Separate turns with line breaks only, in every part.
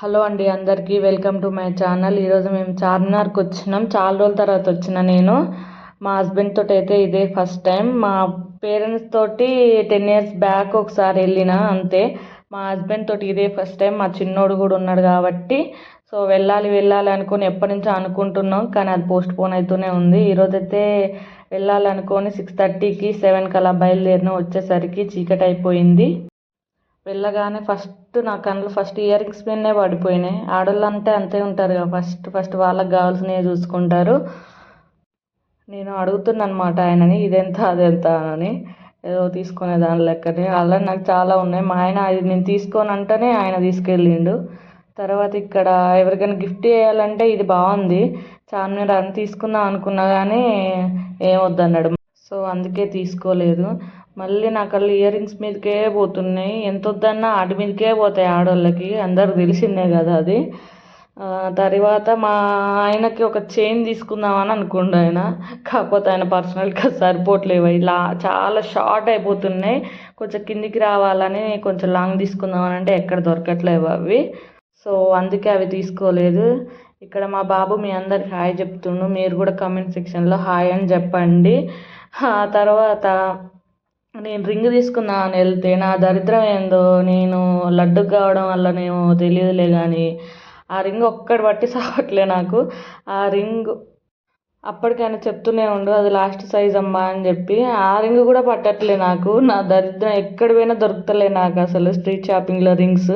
Hello అండి, అందరికీ welcome to my channel. ఈరోజు మేము చార్మినార్కి వచ్చినాం. చాలా రోజుల తర్వాత వచ్చిన నేను. మా హస్బెండ్ తోటి అయితే ఇదే ఫస్ట్ టైం. మా పేరెంట్స్ తోటి 10 years బ్యాక్ ఒకసారి వెళ్ళిన అంతే. మా హస్బెండ్ తోటి ఇదే ఫస్ట్ టైం. మా చిన్నోడు కూడా ఉన్నాడు కాబట్టి సో వెళ్ళాలి వెళ్ళాలి అనుకుని ఎప్పటి నుంచో అనుకుంటున్నాం, కానీ అది పోస్ట్ పోన్ అవుతూనే ఉంది. ఈరోజు అయితే వెళ్ళాలనుకొని 6:30కి 7కి అలా బయలుదేరిన. వచ్చేసరికి చీకటి అయిపోయింది. వెళ్ళగానే నా కళ్ళు ఫస్ట్ ఇయర్ రింగ్స్ మీదనే పడిపోయినాయి. ఆడవాళ్ళు అంటే అంతే ఉంటారు కదా, ఫస్ట్ వాళ్ళకి కావాల్సినవి చూసుకుంటారు. నేను అడుగుతున్నా అనమాట ఆయనని, ఇదెంత అదెంత అని. ఏదో తీసుకునే దాని లెక్కనే. అలా నాకు చాలా ఉన్నాయి. మా ఆయన ఇది నేను తీసుకోను అంటేనే ఆయన తీసుకెళ్ళిండు. తర్వాత ఇక్కడ ఎవరికైనా గిఫ్ట్ చేయాలంటే ఇది బాగుంది చార్మినార్ అని తీసుకుందాం అనుకున్నా, కానీ ఏం వద్దన్నాడు. సో అందుకే తీసుకోలేదు. మళ్ళీ నా కళ్ళు ఇయర్ రింగ్స్ మీదకే పోతున్నాయి. ఎంత వద్దన్నా వాటి మీదకే పోతాయి ఆడవాళ్ళకి, అందరికి తెలిసిందే కదా అది. తర్వాత మా ఆయనకి ఒక చైన్ తీసుకుందామని అనుకుండు ఆయన. కాకపోతే ఆయన పర్సనల్గా సరిపోవట్లేవు, ఇలా చాలా షార్ట్ అయిపోతున్నాయి. కొంచెం కిందికి రావాలని కొంచెం లాంగ్ తీసుకుందామని అంటే ఎక్కడ దొరకట్లేవు అవి. సో అందుకే అవి తీసుకోలేదు. ఇక్కడ మా బాబు మీ అందరికి హాయ్ చెప్తుండు. మీరు కూడా కామెంట్ సెక్షన్లో హాయ్ అని చెప్పండి. తర్వాత నేను రింగ్ తీసుకుందామని వెళ్తే నా దరిద్రం ఏందో, నేను లడ్డు కావడం వల్లనేమో తెలియదులే కానీ ఆ రింగ్ ఒక్కటి పట్టి సావట్లే నాకు. ఆ రింగ్ అప్పటికైనా చెప్తూనే ఉండు, అది లాస్ట్ సైజ్ అమ్మా అని చెప్పి. ఆ రింగ్ కూడా పట్టట్లే నాకు. నా దరిద్రం ఎక్కడ పోయినా దొరుకుతలే నాకు అసలు స్ట్రీట్ షాపింగ్లో రింగ్స్.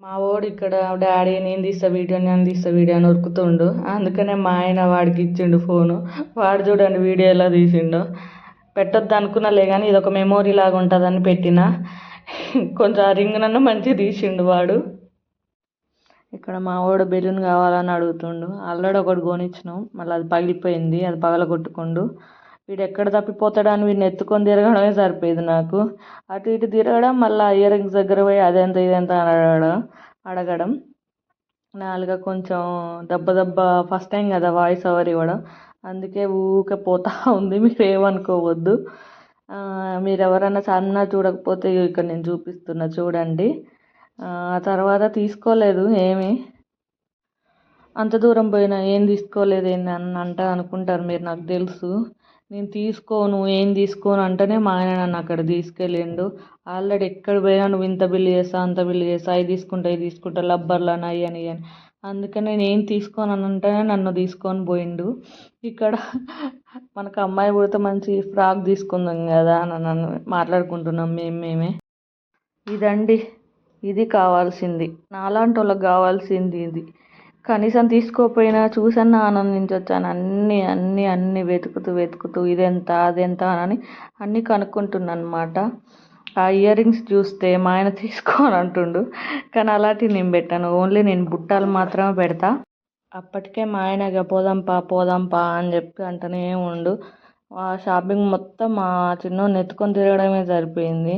మా వాడు ఇక్కడ డాడీ నేను తీస్తా వీడియో అని ఉరుకుతుండు. అందుకనే మా ఆయన వాడికి ఇచ్చిండు ఫోను. వాడు చూడండి వీడియో ఎలా తీసిండో. పెట్టొద్దు అనుకున్నాలే కానీ ఇది ఒక మెమోరీ లాగా ఉంటుందని పెట్టిన. కొంచెం ఆ రింగ్ నన్ను మంచిగా తీసిండు వాడు. ఇక్కడ మా వాడు బెలూన్ కావాలని అడుగుతుండు. ఆల్రెడీ ఒకటి కొనిచ్చినాం, మళ్ళీ అది పగిలిపోయింది, అది పగలగొట్టుకుండు. వీడు ఎక్కడ తప్పిపోతాడు అని వీడిని ఎత్తుకొని తిరగడమే సరిపోయేది నాకు. అటు ఇటు తిరగడం, మళ్ళీ ఇయర్ రింగ్స్ దగ్గర పోయి అదెంత ఇదెంత అని అడగడం. నాలుగా కొంచెం దెబ్బ ఫస్ట్ టైం కదా వాయిస్ ఓవర్ ఇవ్వడం, అందుకే ఊకే పోతా ఉంది. మీరు ఏమనుకోవద్దు. మీరు ఎవరైనా చార్మినార్ చూడకపోతే ఇక్కడ నేను చూపిస్తున్నా చూడండి. తర్వాత తీసుకోలేదు ఏమి. అంత దూరం పోయినా ఏం తీసుకోలేదు ఏంటి అని అనుకుంటారు మీరు, నాకు తెలుసు. నేను తీసుకోను ఏం తీసుకోను అంటేనే మా ఆయన నన్ను అక్కడ తీసుకెళ్ళిండు. ఆల్రెడీ ఎక్కడ పోయినా నువ్వు ఇంత బిల్లు చేస్తా అంత బిల్లు చేస్తా, అవి తీసుకుంటా లబ్బర్లను అవి అని అందుకని నేను ఏం తీసుకోను అని అంటేనే నన్ను తీసుకొని పోయిండు. ఇక్కడ మనకు అమ్మాయి పుడితే మంచి ఫ్రాక్ తీసుకుందాం కదా అని నన్ను మాట్లాడుకుంటున్నాం మేమే. ఇదండి, ఇది కావాల్సింది, నాలాంటి వాళ్ళకి కావాల్సింది ఇది. కనీసం తీసుకోకపోయినా చూసన్నా ఆనందించొచ్చాను. అన్నీ వెతుకుతూ ఇదెంత అదెంత అని అన్నీ కనుక్కుంటున్నాను అనమాట. ఆ ఇయర్ రింగ్స్ చూస్తే మా ఆయన తీసుకోని అంటుండు, కానీ అలాంటివి నేను పెట్టాను. ఓన్లీ నేను బుట్టాలు మాత్రమే పెడతా. అప్పటికే మా ఆయనగా పోదాంపా అని చెప్పి అంటనే ఉండు. ఆ షాపింగ్ మొత్తం మా చిన్నోడిని ఎత్తుకొని తిరగడమే సరిపోయింది.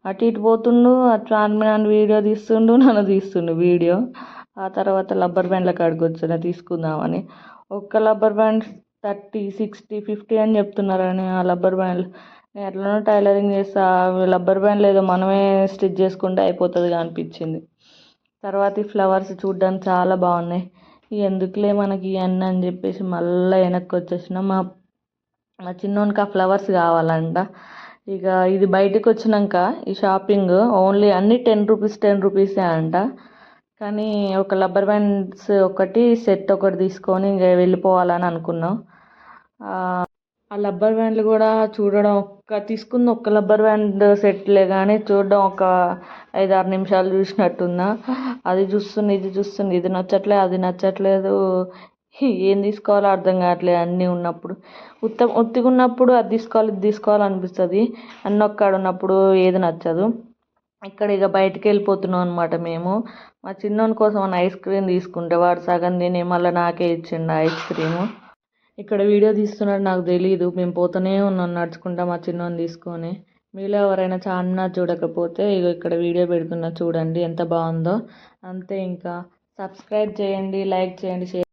అటు ఇటు పోతుండు, అటు చార్మినార్ వీడియో తీస్తుండు, నన్ను తీస్తుండు వీడియో. ఆ తర్వాత రబ్బర్ బ్యాండ్ల కాడికి వచ్చిన తీసుకుందామని. ఒక్క రబ్బర్ బ్యాండ్ 30, 60, 50 అని చెప్తున్నారని ఆ రబ్బర్ బ్యాండ్లు. నేను ఎట్లనో టైలరింగ్ చేస్తా, రబ్బర్ బ్యాండ్లు ఏదో మనమే స్టిచ్ చేసుకుంటే అయిపోతుందిగా అనిపించింది. తర్వాత ఈ ఫ్లవర్స్ చూడడానికి చాలా బాగున్నాయి. ఎందుకులే మనకి ఇవన్నీ అని చెప్పేసి మళ్ళీ వెనక్కి వచ్చేసిన. మా చిన్నోనికి ఆ ఫ్లవర్స్ కావాలంట. ఇక ఇది బయటకు వచ్చినాక ఈ షాపింగ్ ఓన్లీ అన్నీ 10 రూపీస్ 10 రూపీసే అంట. కానీ ఒక రబ్బర్ బ్యాండ్స్ ఒకటి సెట్ ఒకటి తీసుకొని ఇంక వెళ్ళిపోవాలని అనుకున్నాం. ఆ రబ్బర్ బ్యాండ్లు కూడా చూడడం తీసుకున్న ఒక్క రబ్బర్ బ్యాండ్ సెట్లే కానీ చూడడం ఒక 5-6 నిమిషాలు చూసినట్టున్నా. అది చూస్తుంది ఇది చూస్తుంది, ఇది నచ్చట్లేదు అది నచ్చట్లేదు, ఏం తీసుకోవాలో అర్థం కావట్లేదు. అన్నీ ఉన్నప్పుడు ఉత్తిగా ఉన్నప్పుడు అది తీసుకోవాలి ఇది తీసుకోవాలనిపిస్తుంది. అన్నీ ఒక్కడ ఉన్నప్పుడు ఏది నచ్చదు. ఇక్కడ ఇక బయటికి వెళ్ళిపోతున్నాం అనమాట మేము. మా చిన్నోని కోసం ఐస్ క్రీమ్ తీసుకుంటే వాడు సగం తిని మళ్ళీ నాకే ఇచ్చిండు ఐస్ క్రీము. ఇక్కడ వీడియో తీస్తున్నాడు నాకు తెలియదు. మేము పోతూనే ఉన్నాం నడుచుకుంటా మా చిన్నోని తీసుకొని. మీలో ఎవరైనా చార్మినార్ చూడకపోతే ఇగో ఇక్కడ వీడియో పెడుతున్నా చూడండి ఎంత బాగుందో. అంతే, ఇంకా సబ్స్క్రైబ్ చేయండి, లైక్ చేయండి, షేర్